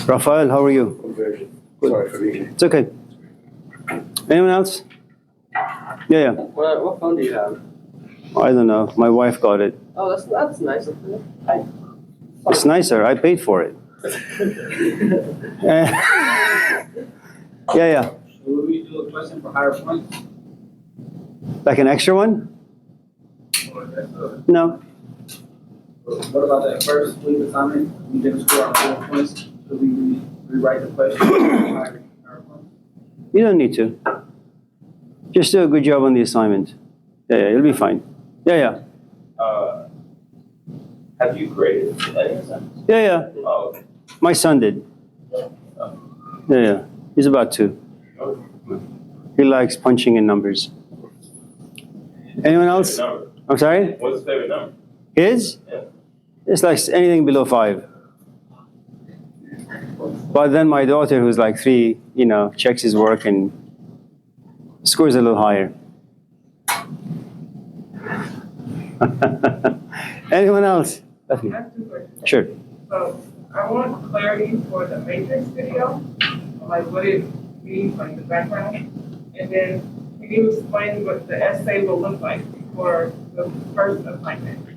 Rafael, how are you? I'm very good. Sorry for leaving. It's okay. Anyone else? Yeah. What phone do you have? I don't know. My wife got it. Oh, that's nice of you. It's nicer. I paid for it. Yeah. Will we do a question for higher points? Like an extra one? Or that's No. what about that first week assignment? You didn't score on 4 points. Should we rewrite the question? Higher points? You don't need to. Just do a good job on the assignment. Yeah, you'll be fine. Yeah. Have you graded any assignments? Yeah. Oh, okay. My son did. Yeah. He's about 2. He likes punching in numbers. Anyone else? Favorite number? I'm sorry? What's his favorite number? His? Yeah. It's like anything below 5. But then my daughter, who's like 3, checks his work and scores a little higher. Anyone else? I have 2 questions. Sure. So I want clarity for the matrix video, like what it means, like the background. And then can you explain what the essay will look like for the first assignment?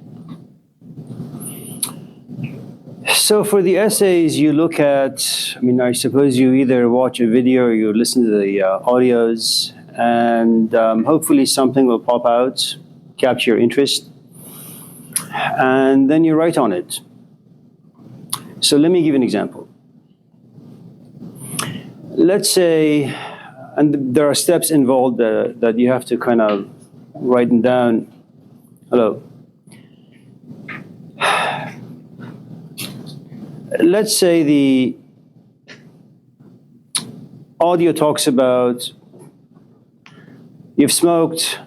So for the essays, you look at, I suppose you either watch a video or you listen to the audios, and hopefully something will pop out, capture your interest, and then you write on it. So let me give you an example. Let's say, and there are steps involved that you have to kind of write them down. Hello. Let's say the audio talks about you've smoked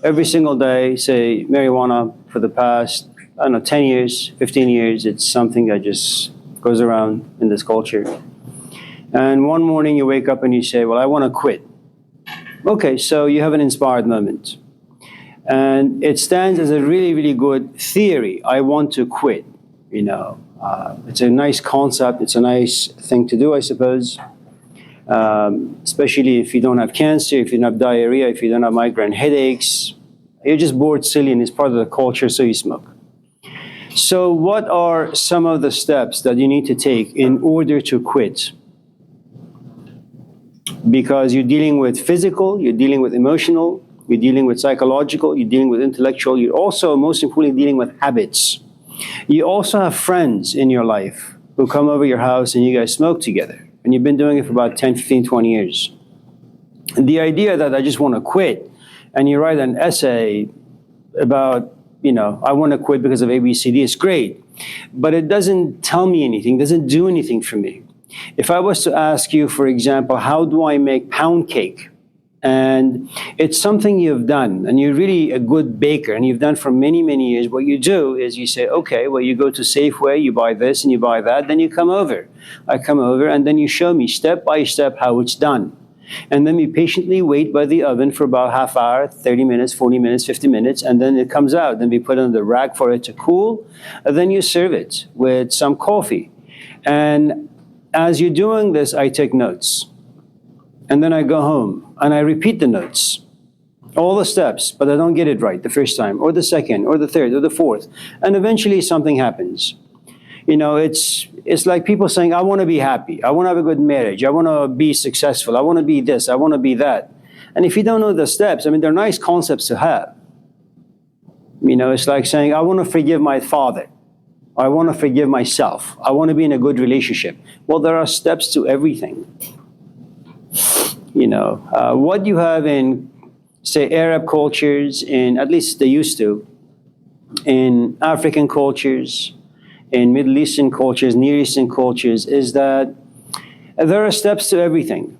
every single day, say marijuana for the past, 10 years, 15 years. It's something that just goes around in this culture. And one morning you wake up and you say, well, I want to quit. Okay, so you have an inspired moment. And it stands as a really, really good theory. I want to quit, It's a nice concept. It's a nice thing to do, I suppose. Especially if you don't have cancer, if you don't have diarrhea, if you don't have migraine headaches. You're just bored silly and it's part of the culture, so you smoke. So what are some of the steps that you need to take in order to quit? Because you're dealing with physical, you're dealing with emotional, you're dealing with psychological, you're dealing with intellectual, you're also, most importantly, dealing with habits. You also have friends in your life who come over your house and you guys smoke together. And you've been doing it for about 10, 15, 20 years. And the idea that I just want to quit, and you write an essay about, I want to quit because of ABCD, is great. But it doesn't tell me anything, doesn't do anything for me. If I was to ask you, for example, how do I make pound cake? And it's something you've done, and you're really a good baker, and you've done for many, many years. What you do is you say, okay, well, you go to Safeway, you buy this and you buy that, then you come over. I come over, and then you show me step by step how it's done. And then we patiently wait by the oven for about half hour, 30 minutes, 40 minutes, 50 minutes, and then it comes out. Then we put it on the rack for it to cool, and then you serve it with some coffee. And as you're doing this, I take notes. And then I go home and I repeat the notes, all the steps, but I don't get it right the first time, or the second, or the third, or the fourth. And eventually something happens. It's like people saying, I want to be happy. I want to have a good marriage. I want to be successful. I want to be this. I want to be that. And if you don't know the steps, they're nice concepts to have. It's like saying, I want to forgive my father. I want to forgive myself. I want to be in a good relationship. Well, there are steps to everything. What you have in, say, Arab cultures, at least they used to, in African cultures, in Middle Eastern cultures, Near Eastern cultures, is that there are steps to everything.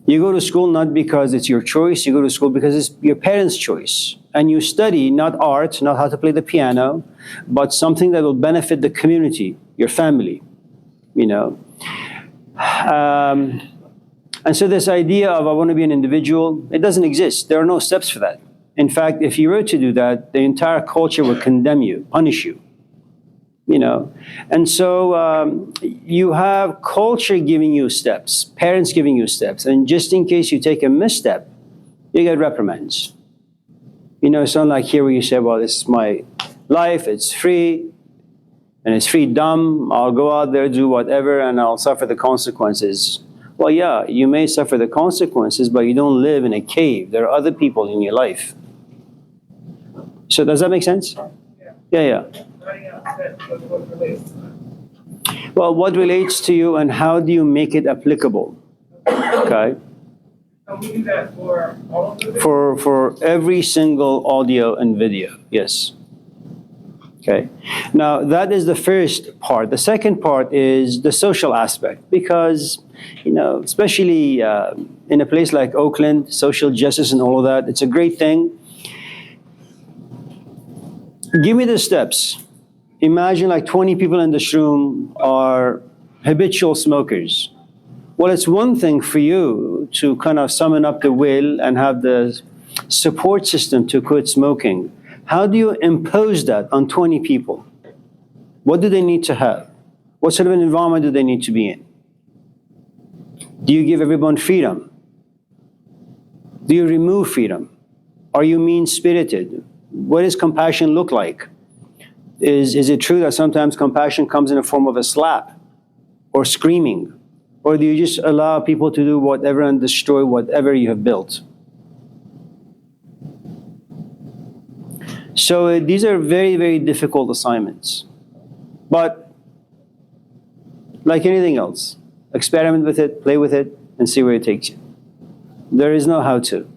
You go to school not because it's your choice, you go to school because it's your parents' choice. And you study not art, not how to play the piano, but something that will benefit the community, your family, And so this idea of I want to be an individual, it doesn't exist. There are no steps for that. In fact, if you were to do that, the entire culture would condemn you, punish you. you know. And so you have culture giving you steps, parents giving you steps, and just in case you take a misstep, you get reprimands. You know, it's not like here where you say, well, this is my life, it's free, and it's freedom. I'll go out there, do whatever, and I'll suffer the consequences. Well, yeah, you may suffer the consequences, but you don't live in a cave. There are other people in your life. So does that make sense? Yeah. 99% of what relates to that. Well, what relates to you and how do you make it applicable? Okay. And we do that for all of the For every single audio and video, yes. Okay. Now, that is the first part. The second part is the social aspect, because, you know, especially in a place like Oakland, social justice and all of that, it's a great thing. Give me the steps. Imagine like 20 people in this room are habitual smokers. Well, it's one thing for you to kind of summon up the will and have the support system to quit smoking. How do you impose that on 20 people? What do they need to have? What sort of an environment do they need to be in? Do you give everyone freedom? Do you remove freedom? Are you mean-spirited? What does compassion look like? Is it true that sometimes compassion comes in the form of a slap or screaming? Or do you just allow people to do whatever and destroy whatever you have built? So these are very, very difficult assignments. But like anything else, experiment with it, play with it, and see where it takes you. There is no how-to.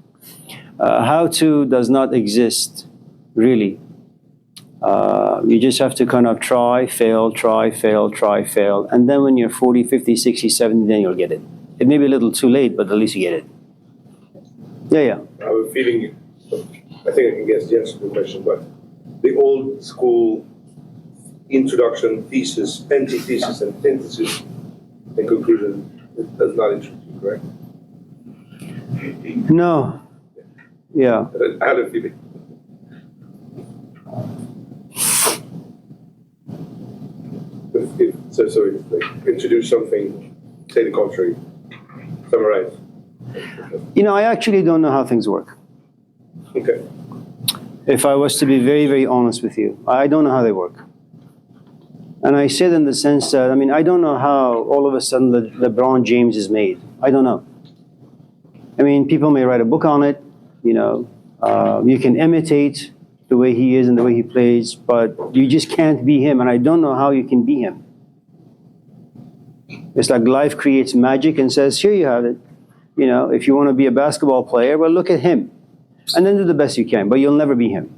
How-to does not exist, really. You just have to kind of try, fail, and then when you're 40, 50, 60, 70, then you'll get it. It may be a little too late, but at least you get it. Yeah. I have a feeling, I think I can guess the answer to the question, but the old school introduction, thesis, antithesis, and synthesis, and conclusion, it does not interest you, correct? No. Yeah. I had a feeling. So like, introduce something, say the contrary, summarize. You know, I actually don't know how things work. Okay. If I was to be very, very honest with you, I don't know how they work. And I say that in the sense that, I mean, I don't know how all of a sudden LeBron James is made. I don't know. I mean, people may write a book on it, you know. You can imitate the way he is and the way he plays, but you just can't be him, and I don't know how you can be him. It's like life creates magic and says, here you have it. You know, if you want to be a basketball player, well, look at him. And then do the best you can, but you'll never be him.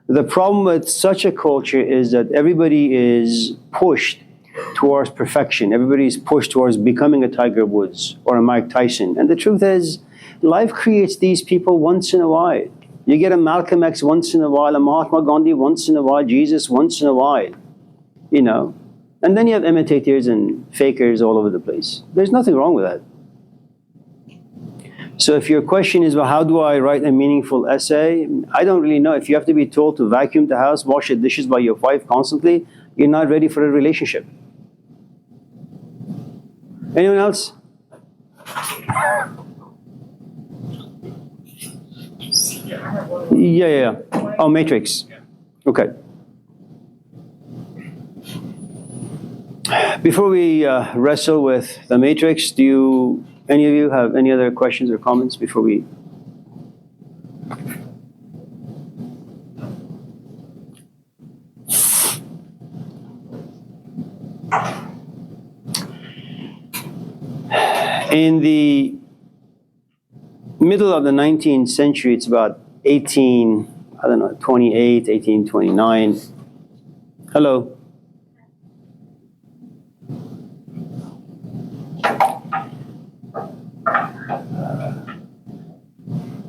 The problem with such a culture is that everybody is pushed towards perfection. Everybody is pushed towards becoming a Tiger Woods or a Mike Tyson. And the truth is, life creates these people once in a while. You get a Malcolm X once in a while, a Mahatma Gandhi once in a while, Jesus once in a while, you know. And then you have imitators and fakers all over the place. There's nothing wrong with that. So if your question is, well, how do I write a meaningful essay? I don't really know. If you have to be told to vacuum the house, wash the dishes by your wife constantly, you're not ready for a relationship. Anyone else? Yeah, I have one. Yeah. Oh, Matrix. Okay. Before we wrestle with the Matrix, do any of you have any other questions or comments before we? In the middle of the 19th century, it's about 1828, 1829. Hello.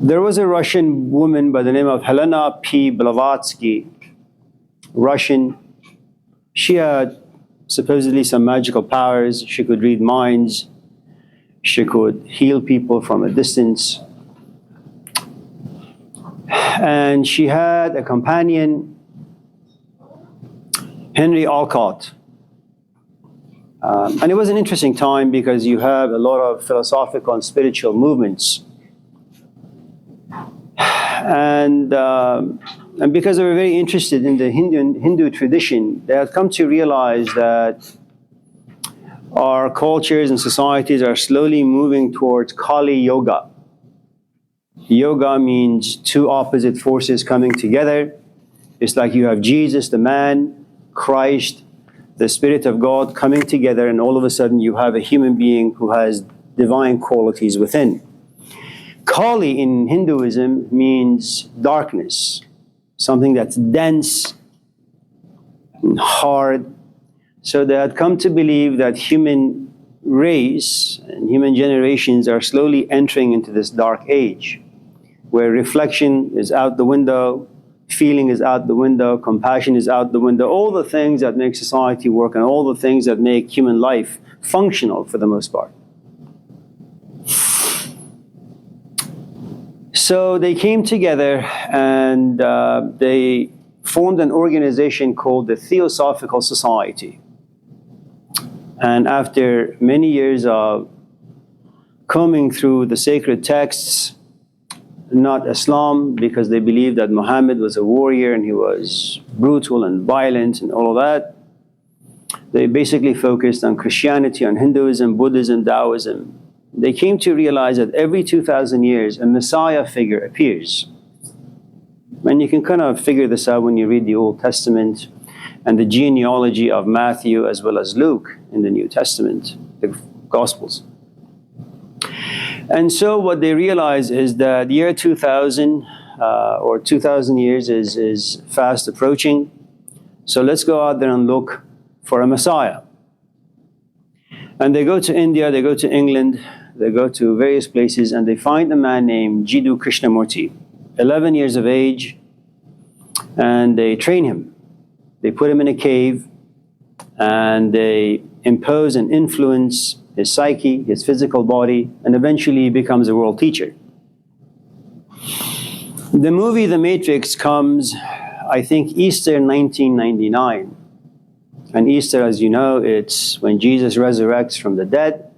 There was a Russian woman by the name of Helena P. Blavatsky, Russian. She had supposedly some magical powers. She could read minds. She could heal people from a distance. And she had a companion Henry Alcott. And it was an interesting time because you have a lot of philosophical and spiritual movements. And because they were very interested in the Hindu tradition, they had come to realize that our cultures and societies are slowly moving towards Kali Yoga. Yoga means two opposite forces coming together. It's like you have Jesus, the man, Christ, the Spirit of God coming together, and all of a sudden you have a human being who has divine qualities within. Kali in Hinduism means darkness, something that's dense and hard. So they had come to believe that human race and human generations are slowly entering into this dark age, where reflection is out the window, feeling is out the window, compassion is out the window, all the things that make society work and all the things that make human life functional for the most part. So they came together and they formed an organization called the Theosophical Society. And after many years of combing through the sacred texts, not Islam, because they believed that Muhammad was a warrior and he was brutal and violent and all of that, they basically focused on Christianity, on Hinduism, Buddhism, Taoism. They came to realize that every 2,000 years a Messiah figure appears. And you can kind of figure this out when you read the Old Testament and the genealogy of Matthew as well as Luke in the New Testament, the Gospels. And so what they realize is that the year 2000 or 2,000 years is fast approaching. So let's go out there and look for a Messiah. And they go to India, they go to England, they go to various places, and they find a man named Jiddu Krishnamurti, 11 years of age, and they train him. They put him in a cave, and they impose and influence his psyche, his physical body, and eventually he becomes a world teacher. The movie The Matrix comes, I think, Easter 1999. And Easter, as you know, it's when Jesus resurrects from the dead.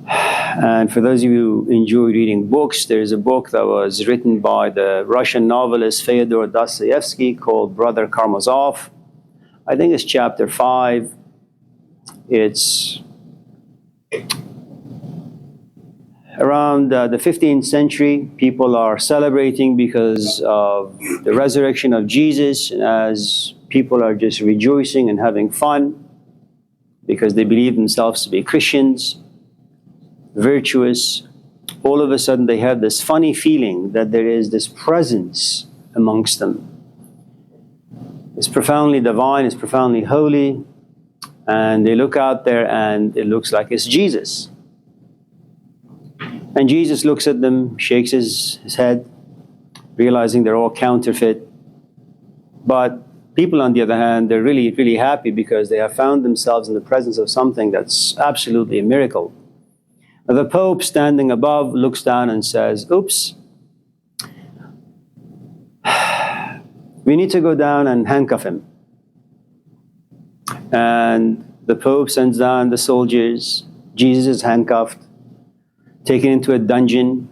And for those of you who enjoy reading books, there's a book that was written by the Russian novelist Fyodor Dostoevsky called Brother Karamazov. I think it's chapter 5. It's around the 15th century. People are celebrating because of the resurrection of Jesus, and as people are just rejoicing and having fun because they believe themselves to be Christians, virtuous, all of a sudden they have this funny feeling that there is this presence amongst them. It's profoundly divine, it's profoundly holy, and they look out there and it looks like it's Jesus. And Jesus looks at them, shakes his head, realizing they're all counterfeit. But people, on the other hand, they're really, really happy because they have found themselves in the presence of something that's absolutely a miracle. The Pope, standing above, looks down and says, "Oops, we need to go down and handcuff him." And the Pope sends down the soldiers. Jesus is handcuffed, taken into a dungeon.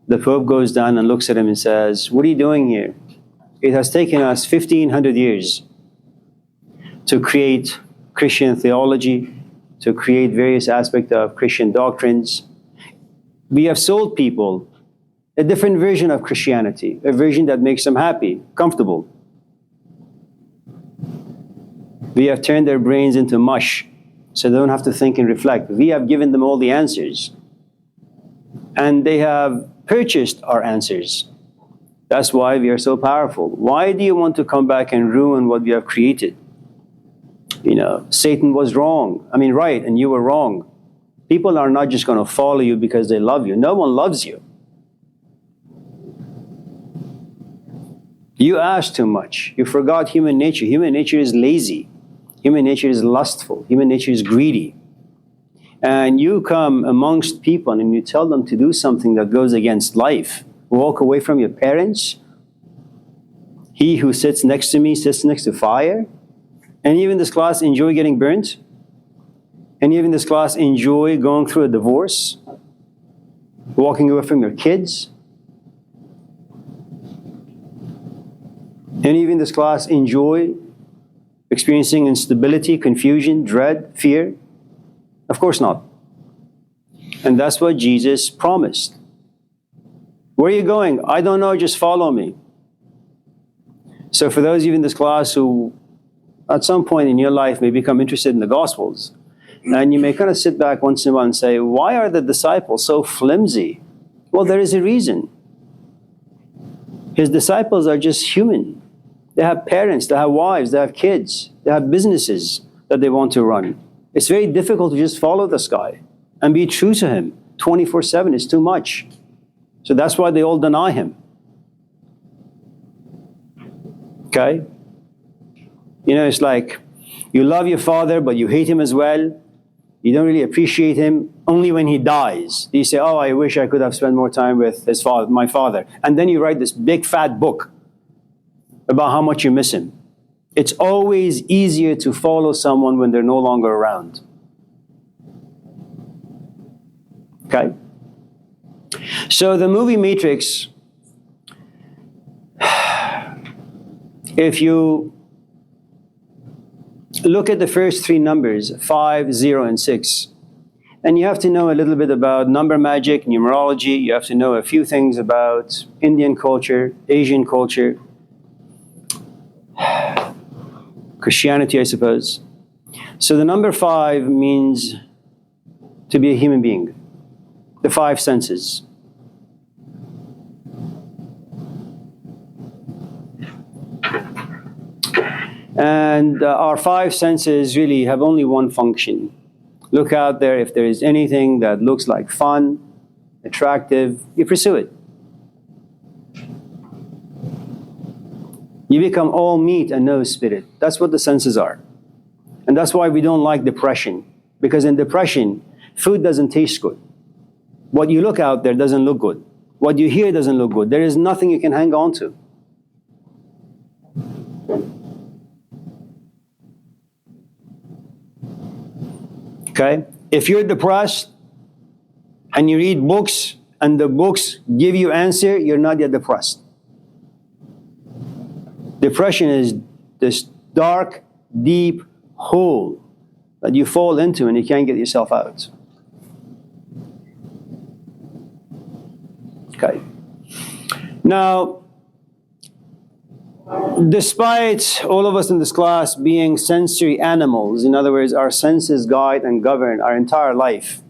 The Pope goes down and looks at him and says, "What are you doing here? It has taken us 1,500 years to create Christian theology, to create various aspects of Christian doctrines. We have sold people a different version of Christianity, a version that makes them happy, comfortable. We have turned their brains into mush, so they don't have to think and reflect. We have given them all the answers, and they have purchased our answers. That's why we are so powerful. Why do you want to come back and ruin what we have created? You know, Satan was wrong. I mean, right, and you were wrong. People are not just going to follow you because they love you. No one loves you. You asked too much. You forgot human nature. Human nature is lazy. Human nature is lustful. Human nature is greedy. And you come amongst people and you tell them to do something that goes against life. Walk away from your parents. He who sits next to me sits next to fire. Any of you in this class enjoy getting burnt? Any of you in this class enjoy going through a divorce? Walking away from your kids? Any of you in this class enjoy experiencing instability, confusion, dread, fear? Of course not. And that's what Jesus promised. Where are you going? I don't know, just follow me. So for those of you in this class who at some point in your life may become interested in the Gospels, and you may kind of sit back once in a while and say, why are the disciples so flimsy? Well, there is a reason. His disciples are just human. They have parents, they have wives, they have kids, they have businesses that they want to run. It's very difficult to just follow this guy and be true to him 24/7. It's too much. So that's why they all deny him. Okay? You know, it's like you love your father, but you hate him as well. You don't really appreciate him only when he dies. You say, oh, I wish I could have spent more time with his father, my father. And then you write this big fat book about how much you miss him. It's always easier to follow someone when they're no longer around. Okay? So the movie Matrix, if you look at the first three numbers, 5, 0, and 6, and you have to know a little bit about number magic, numerology, you have to know a few things about Indian culture, Asian culture, Christianity, I suppose. So the number 5 means to be a human being, the 5 senses. And our 5 senses really have only one function. Look out there, if there is anything that looks like fun, attractive, you pursue it. You become all meat and no spirit. That's what the senses are. And that's why we don't like depression. Because in depression, food doesn't taste good. What you look out there doesn't look good. What you hear doesn't look good. There is nothing you can hang on to. Okay? If you're depressed and you read books and the books give you answer, you're not yet depressed. Depression is this dark, deep hole that you fall into and you can't get yourself out. Okay. Now, despite all of us in this class being sensory animals, in other words, our senses guide and govern our entire life,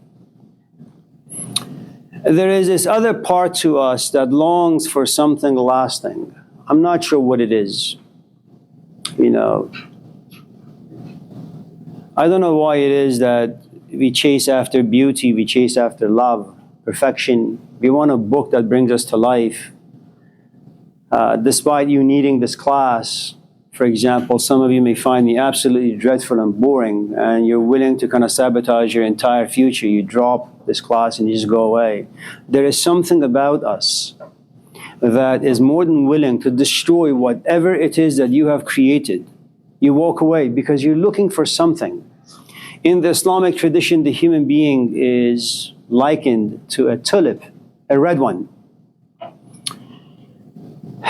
there is this other part to us that longs for something lasting. I'm not sure what it is. You know, I don't know why it is that we chase after beauty, we chase after love, perfection. We want a book that brings us to life. Despite you needing this class, for example, some of you may find me absolutely dreadful and boring, and you're willing to kind of sabotage your entire future. You drop this class and you just go away. There is something about us that is more than willing to destroy whatever it is that you have created. You walk away because you're looking for something. In the Islamic tradition, the human being is likened to a tulip, a red one.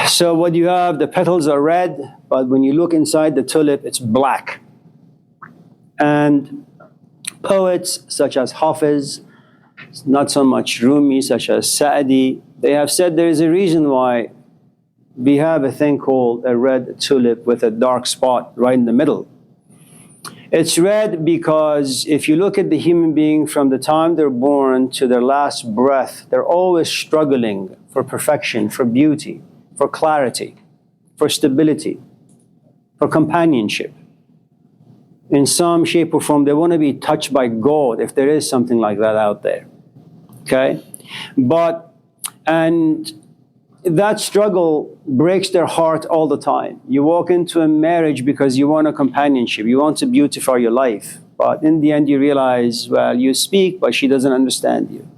So what you have, the petals are red, but when you look inside the tulip, it's black. And poets such as Hafiz, not so much Rumi, such as Sa'di, they have said there is a reason why we have a thing called a red tulip with a dark spot right in the middle. It's red because if you look at the human being from the time they're born to their last breath, they're always struggling for perfection, for beauty, for clarity, for stability, for companionship. In some shape or form, they want to be touched by God, if there is something like that out there. Okay? And that struggle breaks their heart all the time. You walk into a marriage because you want a companionship, you want to beautify your life. But in the end, you realize, well, you speak, but she doesn't understand you.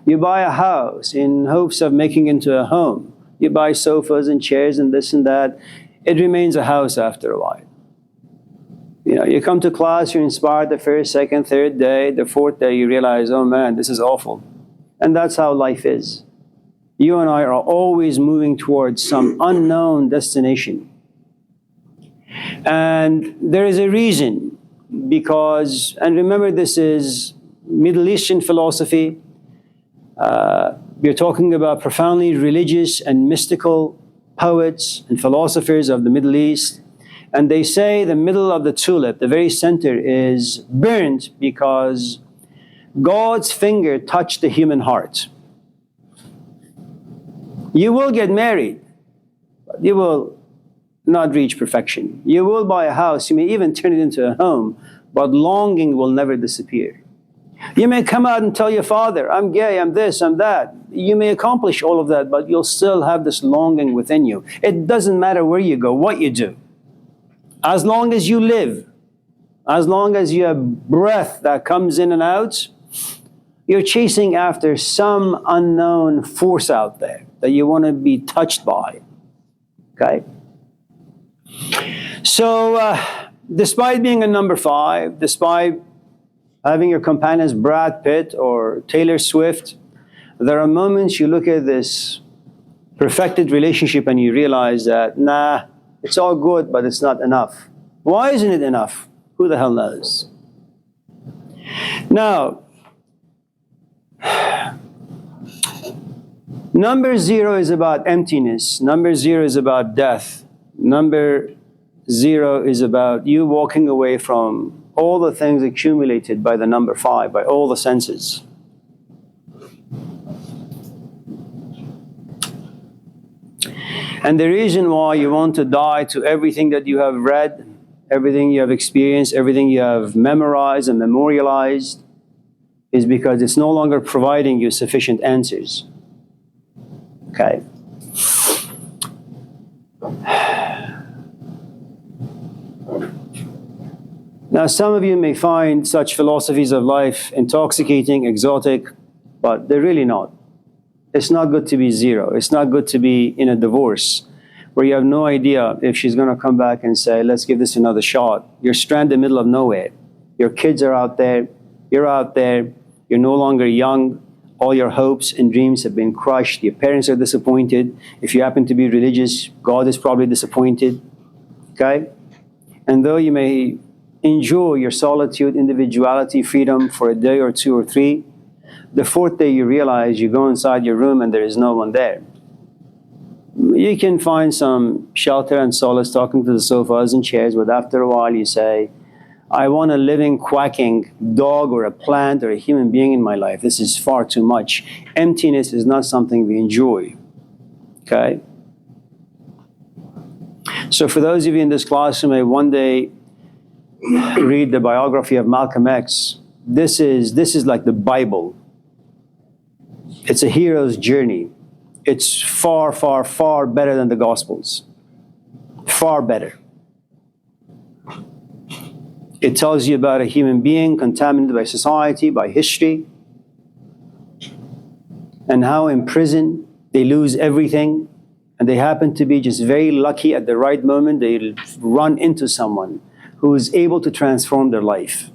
You buy a house in hopes of making it into a home. You buy sofas and chairs and this and that. it remains a house after a while. You know, you come to class, you're inspired the first, second, third day, the fourth day you realize, oh man, this is awful. And that's how life is. You and I are always moving towards some unknown destination. And there is a reason, because, and remember, this is Middle Eastern philosophy. We're talking about profoundly religious and mystical poets and philosophers of the Middle East. And they say the middle of the tulip, the very center, is burnt because God's finger touched the human heart. You will get married, but you will not reach perfection. You will buy a house, you may even turn it into a home, but longing will never disappear. You may come out and tell your father, I'm gay, I'm this, I'm that. You may accomplish all of that, but you'll still have this longing within you. It doesn't matter where you go, what you do. As long as you live, as long as you have breath that comes in and out, you're chasing after some unknown force out there that you want to be touched by. Okay? So, despite being a number 5, despite having your companions Brad Pitt or Taylor Swift, there are moments you look at this perfected relationship and you realize that, nah, it's all good, but it's not enough. Why isn't it enough? Who the hell knows? Now, number 0 is about emptiness. Number 0 is about death. Number 0 is about you walking away from all the things accumulated by the number 5, by all the senses. And the reason why you want to die to everything that you have read, everything you have experienced, everything you have memorized and memorialized, is because it's no longer providing you sufficient answers. Okay? Now, some of you may find such philosophies of life intoxicating, exotic, but they're really not. It's not good to be 0. It's not good to be in a divorce where you have no idea if she's going to come back and say, let's give this another shot. You're stranded in the middle of nowhere. Your kids are out there. You're out there. You're no longer young. All your hopes and dreams have been crushed. Your parents are disappointed. If you happen to be religious, God is probably disappointed. Okay? And though you may enjoy your solitude, individuality, freedom for a day or 2 or 3, the 4th day you realize you go inside your room and there is no one there. You can find some shelter and solace talking to the sofas and chairs, but after a while you say, I want a living, quacking dog or a plant or a human being in my life. This is far too much. Emptiness is not something we enjoy. Okay? So for those of you in this class who may one day read the biography of Malcolm X, this is like the Bible. It's a hero's journey. It's far, far, far better than the Gospels. Far better. It tells you about a human being contaminated by society, by history, and how in prison they lose everything, and they happen to be just very lucky at the right moment. They run into someone who is able to transform their life.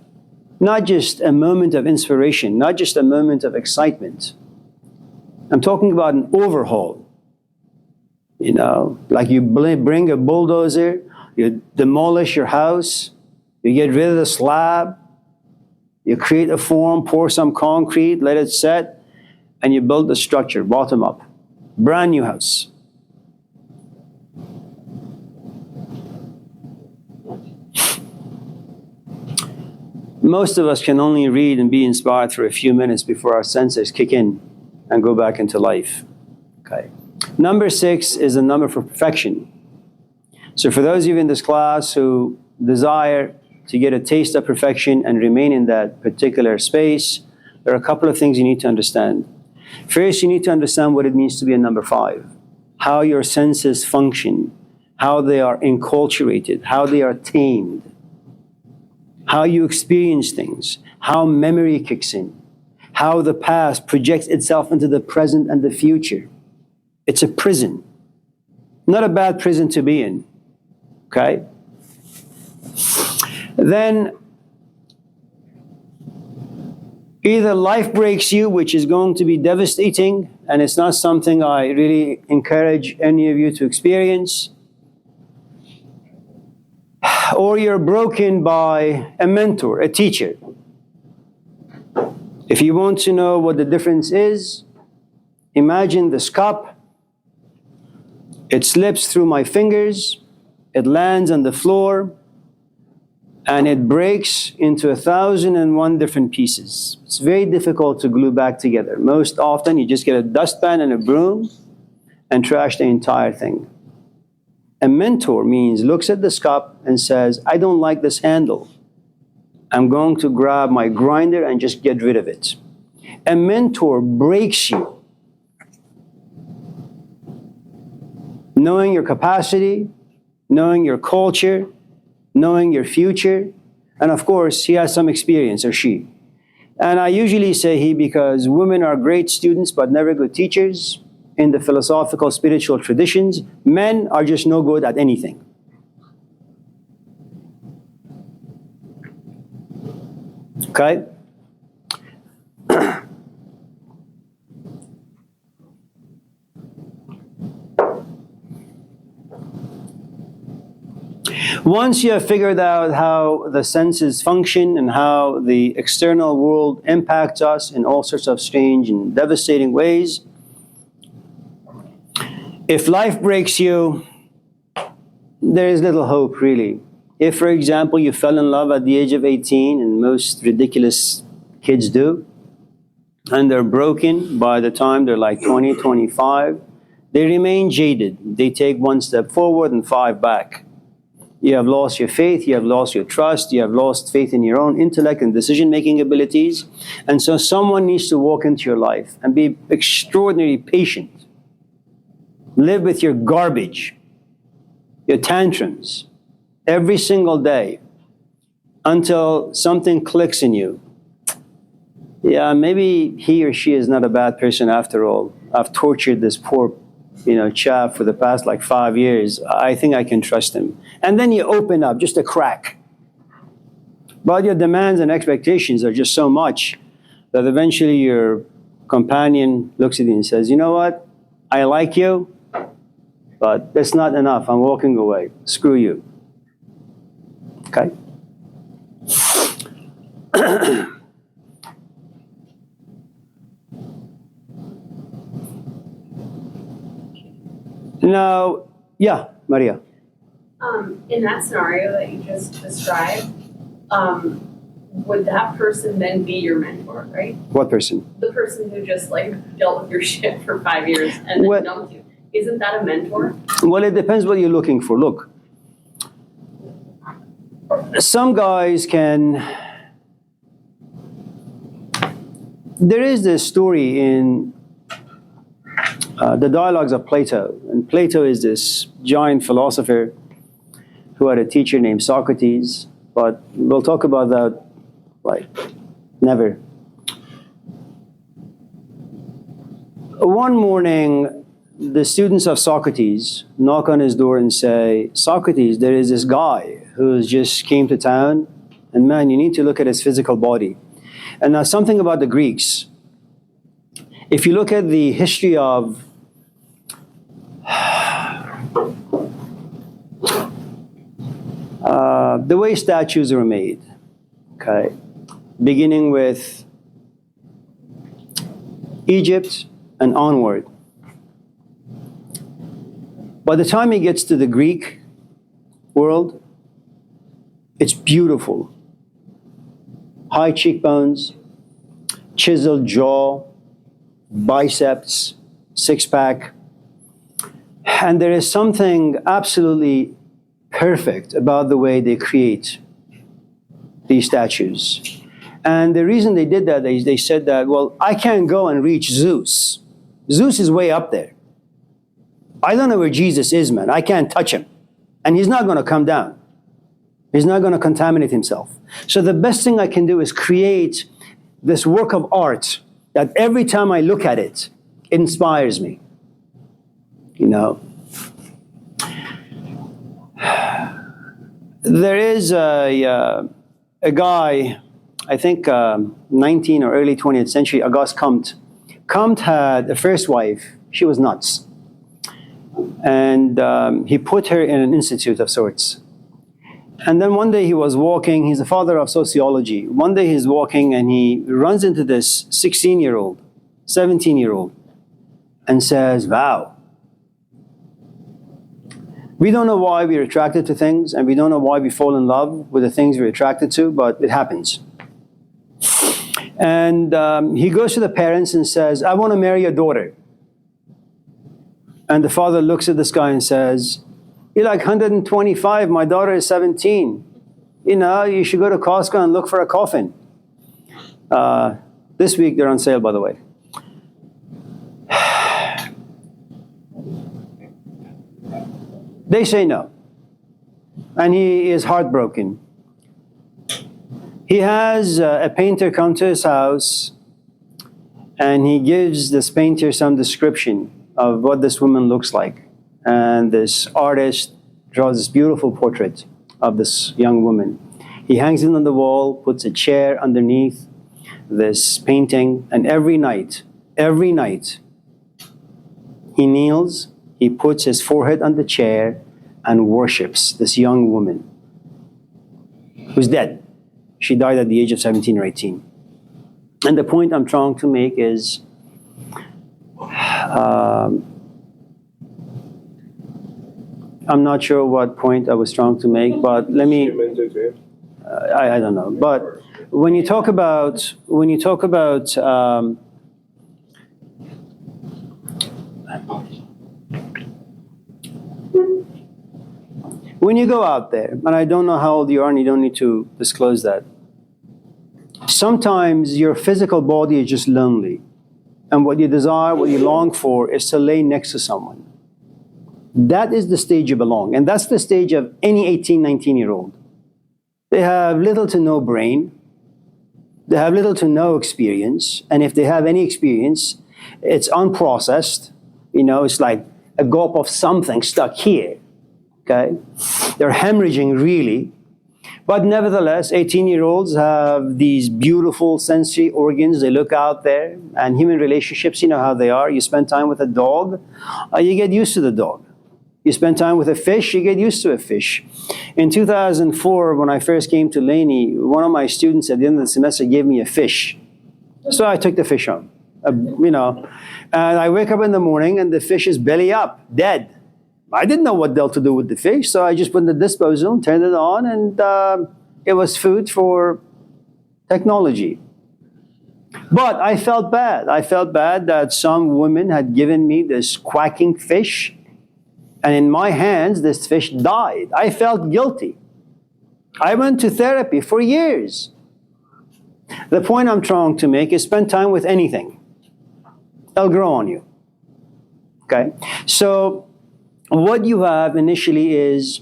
Not just a moment of inspiration, not just a moment of excitement. I'm talking about an overhaul. You know, like you bring a bulldozer, you demolish your house, you get rid of the slab, you create a form, pour some concrete, let it set, and you build the structure, bottom up. Brand new house. Most of us can only read and be inspired for a few minutes before our senses kick in and go back into life. Okay. Number 6 is a number for perfection. So for those of you in this class who desire to get a taste of perfection and remain in that particular space, there are a couple of things you need to understand. First, you need to understand what it means to be a number 5, how your senses function, how they are enculturated, how they are tamed, how you experience things, how memory kicks in, how the past projects itself into the present and the future. It's a prison. Not a bad prison to be in. Okay? Then either life breaks you, which is going to be devastating, and it's not something I really encourage any of you to experience, or you're broken by a mentor, a teacher. If you want to know what the difference is, imagine this cup. It slips through my fingers, it lands on the floor, and it breaks into 1,001 different pieces. It's very difficult to glue back together. Most often, you just get a dustpan and a broom and trash the entire thing. A mentor means looks at this cup and says, I don't like this handle. I'm going to grab my grinder and just get rid of it. A mentor breaks you. Knowing your capacity, knowing your culture, knowing your future, and of course, he has some experience, or she. And I usually say he because women are great students but never good teachers in the philosophical, spiritual traditions. Men are just no good at anything. Okay? Once you have figured out how the senses function and how the external world impacts us in all sorts of strange and devastating ways, if life breaks you, there is little hope, really. If, for example, you fell in love at the age of 18, and most ridiculous kids do, and they're broken by the time they're like 20, 25, they remain jaded. They take one step forward and 5 back. You have lost your faith, you have lost your trust, you have lost faith in your own intellect and decision-making abilities. And so someone needs to walk into your life and be extraordinarily patient. Live with your garbage, your tantrums, every single day until something clicks in you. Yeah, maybe he or she is not a bad person after all. I've tortured this poor chap for the past like 5 years. I think I can trust him. And then you open up just a crack. But your demands and expectations are just so much that eventually your companion looks at you and says, you know what? I like you, but that's not enough. I'm walking away. Screw you. Okay? Now, yeah, Maria. In that scenario that you just described, would that person then be your mentor, right? What person? The person who just dealt with your shit for 5 years and then dumped you. Isn't that a mentor? Well, it depends what you're looking for. Look, some guys can... There is this story in the dialogues of Plato. And Plato is this giant philosopher who had a teacher named Socrates. But we'll talk about that never. One morning, the students of Socrates knock on his door and say, Socrates, there is this guy who just came to town, and man, you need to look at his physical body. And now something about the Greeks. If you look at the history of the way statues are made, okay, beginning with Egypt and onward. By the time he gets to the Greek world, it's beautiful. High cheekbones, chiseled jaw, biceps, six-pack. And there is something absolutely perfect about the way they create these statues. And the reason they did that, they said that, well, I can't go and reach Zeus. Zeus is way up there. I don't know where Jesus is, man. I can't touch him. And he's not going to come down. He's not going to contaminate himself. So the best thing I can do is create this work of art that every time I look at it, it inspires me. There is a guy, I think 19 or early 20th century, Auguste Comte. Comte had a first wife. She was nuts. And he put her in an institute of sorts. And then one day he was walking, he's the father of sociology. One day he's walking and he runs into this 16-year-old, 17-year-old, and says, wow. We don't know why we're attracted to things, and we don't know why we fall in love with the things we're attracted to, but it happens. And he goes to the parents and says, I want to marry your daughter. And the father looks at this guy and says, you're like 125, my daughter is 17. You know, you should go to Costco and look for a coffin. This week they're on sale, by the way. They say no. And he is heartbroken. He has a painter come to his house, and he gives this painter some description of what this woman looks like. And this artist draws this beautiful portrait of this young woman. He hangs it on the wall, puts a chair underneath this painting, and every night, he kneels, he puts his forehead on the chair and worships this young woman who's dead. She died at the age of 17 or 18. And the point I'm trying to make is, I'm not sure what point I was trying to make, but let me, I don't know. But when you talk about, when you go out there, and I don't know how old you are, and you don't need to disclose that, sometimes your physical body is just lonely. And what you desire, what you long for, is to lay next to someone. That is the stage you belong. And that's the stage of any 18, 19-year-old. They have little to no brain. They have little to no experience. And if they have any experience, it's unprocessed. You know, it's like a gulp of something stuck here. Okay? They're hemorrhaging, really. But nevertheless, 18-year-olds have these beautiful sensory organs. They look out there. And human relationships, you know how they are. You spend time with a dog, you get used to the dog. You spend time with a fish, you get used to a fish. In 2004, when I first came to Laney, one of my students at the end of the semester gave me a fish. So I took the fish home, you know. And I wake up in the morning and the fish is belly up, dead. I didn't know what the hell to do with the fish, so I just put it in the disposal, turned it on, and it was food for technology. But I felt bad. I felt bad that some women had given me this quacking fish, and in my hands, this fish died. I felt guilty. I went to therapy for years. The point I'm trying to make is spend time with anything. It'll grow on you. Okay? So what you have initially is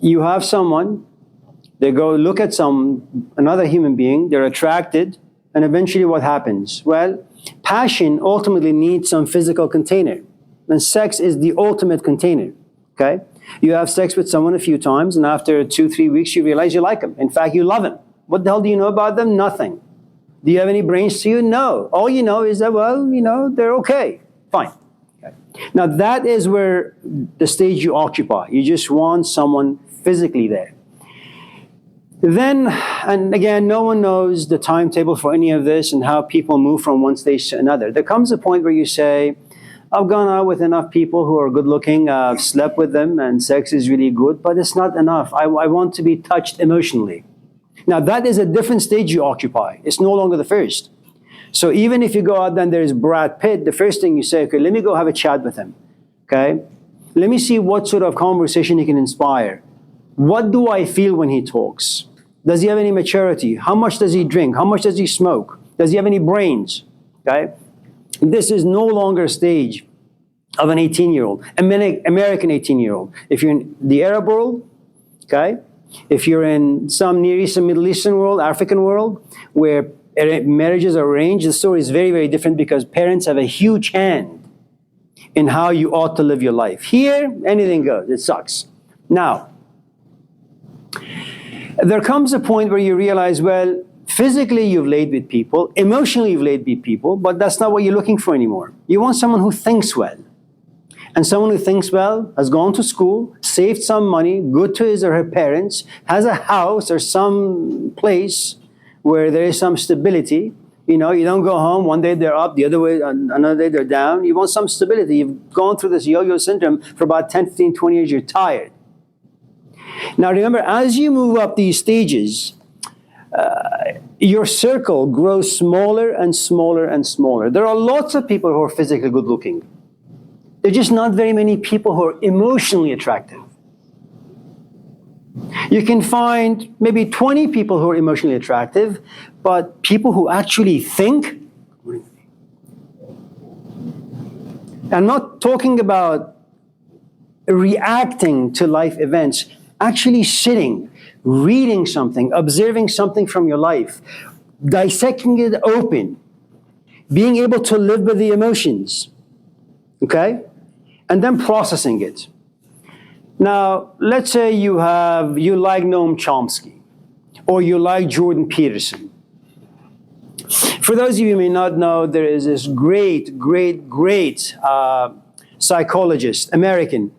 you have someone, they go look at another human being, they're attracted, and eventually what happens? Well, passion ultimately needs some physical container. And sex is the ultimate container, okay? You have sex with someone a few times, and after 2-3 weeks, you realize you like them. In fact, you love them. What the hell do you know about them? Nothing. Do you have any brains to you? No. All you know is that, well, you know, they're okay. Fine. Okay. Now, that is where the stage you occupy. You just want someone physically there. Then, and again, no one knows the timetable for any of this and how people move from one stage to another. There comes a point where you say, I've gone out with enough people who are good looking, I've slept with them, and sex is really good, but it's not enough. I want to be touched emotionally. Now, that is a different stage you occupy. It's no longer the first. So even if you go out there and there's Brad Pitt, the first thing you say, okay, let me go have a chat with him, okay? Let me see what sort of conversation he can inspire. What do I feel when he talks? Does he have any maturity? How much does he drink? How much does he smoke? Does he have any brains, okay? This is no longer a stage of an 18-year-old, American 18-year-old. If you're in the Arab world, okay? If you're in some Near Eastern, Middle Eastern world, African world, where marriages are arranged, the story is very, very different because parents have a huge hand in how you ought to live your life. Here, anything goes. It sucks. Now, there comes a point where you realize, well, physically you've laid with people, emotionally you've laid with people, but that's not what you're looking for anymore. You want someone who thinks well. And someone who thinks well, has gone to school, saved some money, good to his or her parents, has a house or some place where there is some stability. You know, you don't go home, one day they're up, the other way, another day they're down. You want some stability. You've gone through this yo-yo syndrome for about 10, 15, 20 years, you're tired. Now remember, as you move up these stages, your circle grows smaller and smaller and smaller. There are lots of people who are physically good looking. There are just not very many people who are emotionally attractive. You can find maybe 20 people who are emotionally attractive, but people who actually think. I'm not talking about reacting to life events, actually sitting, reading something, observing something from your life, dissecting it open, being able to live with the emotions, okay? And then processing it. Now, let's say you like Noam Chomsky, or you like Jordan Peterson. For those of you who may not know, there is this great psychologist, American,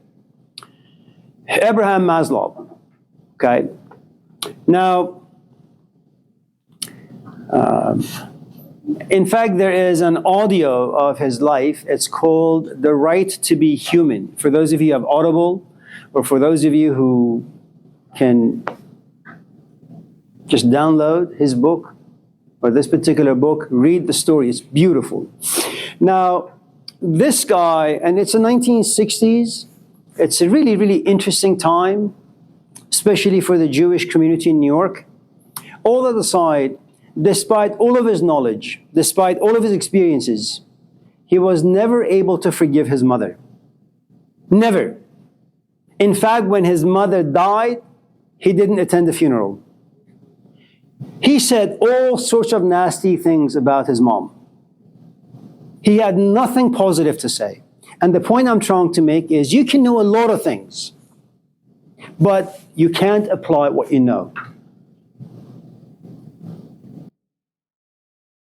Abraham Maslow, okay? Now, in fact, there is an audio of his life. It's called The Right to Be Human. For those of you who have Audible, or for those of you who can just download his book, or this particular book, read the story. It's beautiful. Now, this guy, and it's the 1960s, it's a really, really interesting time, especially for the Jewish community in New York. All that aside, despite all of his knowledge, despite all of his experiences, he was never able to forgive his mother. Never. In fact, when his mother died, he didn't attend the funeral. He said all sorts of nasty things about his mom. He had nothing positive to say. And the point I'm trying to make is you can know a lot of things, but you can't apply what you know.